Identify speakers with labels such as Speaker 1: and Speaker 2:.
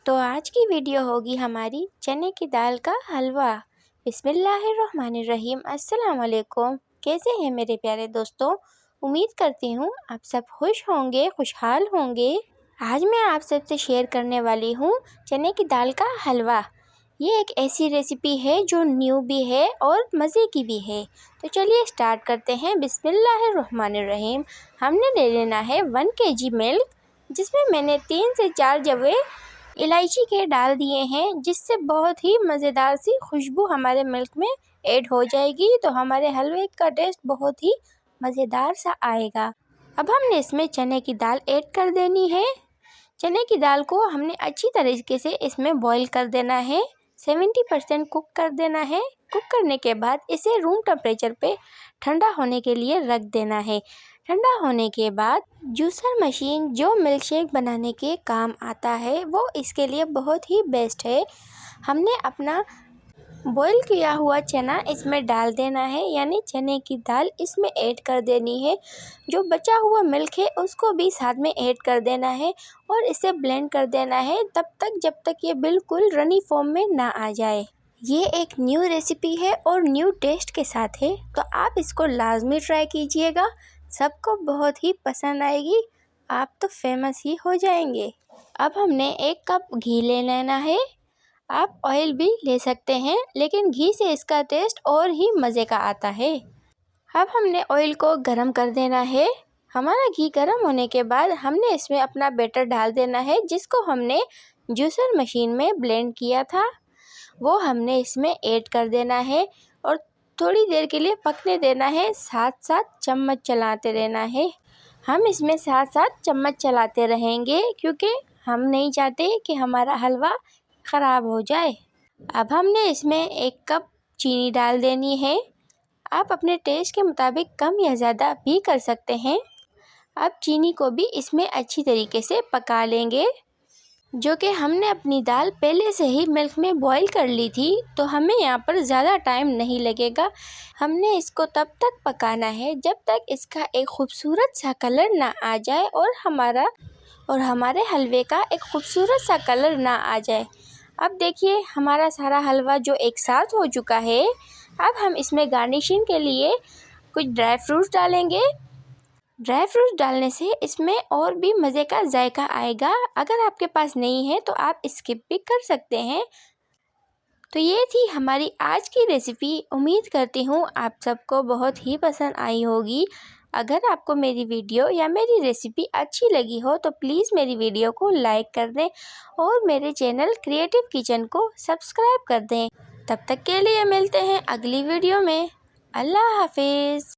Speaker 1: तो आज की वीडियो होगी हमारी चने की दाल का हलवा। बिस्मिल्लाहिर्रहमानिर्रहीम। अस्सलाम वालेकुम। कैसे हैं मेरे प्यारे दोस्तों? उम्मीद करती हूँ आप सब खुश होंगे, खुशहाल होंगे। आज मैं आप सबसे शेयर करने वाली हूँ चने की दाल का हलवा। ये एक ऐसी रेसिपी है जो न्यू भी है और मज़े की भी है। तो चलिए स्टार्ट करते हैं। बिस्मिल्लाहिर्रहमानिर्रहीम। हमने ले लेना है 1 kg मिल्क, जिसमें मैंने 3 से 4 जवे इलायची के डाल दिए हैं, जिससे बहुत ही मज़ेदार सी खुशबू हमारे मिल्क में ऐड हो जाएगी। तो हमारे हलवे का टेस्ट बहुत ही मज़ेदार सा आएगा। अब हमने इसमें चने की दाल ऐड कर देनी है। चने की दाल को हमने अच्छी तरीके से इसमें बॉईल कर देना है। 70% कुक कर देना है। कुक करने के बाद इसे रूम टेम्परेचर पे ठंडा होने के लिए रख देना है। ठंडा होने के बाद जूसर मशीन जो मिल्क शेक बनाने के काम आता है, वो इसके लिए बहुत ही बेस्ट है। हमने अपना बॉईल किया हुआ चना इसमें डाल देना है, यानी चने की दाल इसमें ऐड कर देनी है। जो बचा हुआ मिल्क है उसको भी साथ में ऐड कर देना है और इसे ब्लेंड कर देना है तब तक जब तक ये बिल्कुल रनी फॉर्म में ना आ जाए। ये एक न्यू रेसिपी है और न्यू टेस्ट के साथ है, तो आप इसको लाजमी ट्राई कीजिएगा। सबको बहुत ही पसंद आएगी, आप तो फेमस ही हो जाएंगे। अब हमने 1 कप घी ले लेना है। आप ऑयल भी ले सकते हैं, लेकिन घी से इसका टेस्ट और ही मज़े का आता है। अब हमने ऑयल को गरम कर देना है। हमारा घी गरम होने के बाद हमने इसमें अपना बैटर डाल देना है, जिसको हमने जूसर मशीन में ब्लेंड किया था। वो हमने इसमें ऐड कर देना है और थोड़ी देर के लिए पकने देना है। साथ साथ चम्मच चलाते रहना है। हम इसमें साथ साथ चम्मच चलाते रहेंगे, क्योंकि हम नहीं चाहते कि हमारा हलवा ख़राब हो जाए। अब हमने इसमें 1 कप चीनी डाल देनी है। आप अपने टेस्ट के मुताबिक कम या ज़्यादा भी कर सकते हैं। अब चीनी को भी इसमें अच्छी तरीके से पका लेंगे। जो कि हमने अपनी दाल पहले से ही मिल्क में बॉईल कर ली थी, तो हमें यहाँ पर ज़्यादा टाइम नहीं लगेगा। हमने इसको तब तक पकाना है जब तक इसका एक खूबसूरत सा कलर ना आ जाए और हमारे हलवे का एक खूबसूरत सा कलर ना आ जाए। अब देखिए हमारा सारा हलवा जो एक साथ हो चुका है। अब हम इसमें गार्निशिंग के लिए कुछ ड्राई फ्रूट्स डालेंगे। ड्राई फ्रूट्स डालने से इसमें और भी मज़े का जायका आएगा। अगर आपके पास नहीं है तो आप स्किप भी कर सकते हैं। तो ये थी हमारी आज की रेसिपी। उम्मीद करती हूँ आप सबको बहुत ही पसंद आई होगी। अगर आपको मेरी वीडियो या मेरी रेसिपी अच्छी लगी हो तो प्लीज़ मेरी वीडियो को लाइक कर दें और मेरे चैनल क्रिएटिव किचन को सब्सक्राइब कर दें। तब तक के लिए मिलते हैं अगली वीडियो में। अल्लाह हाफिज़।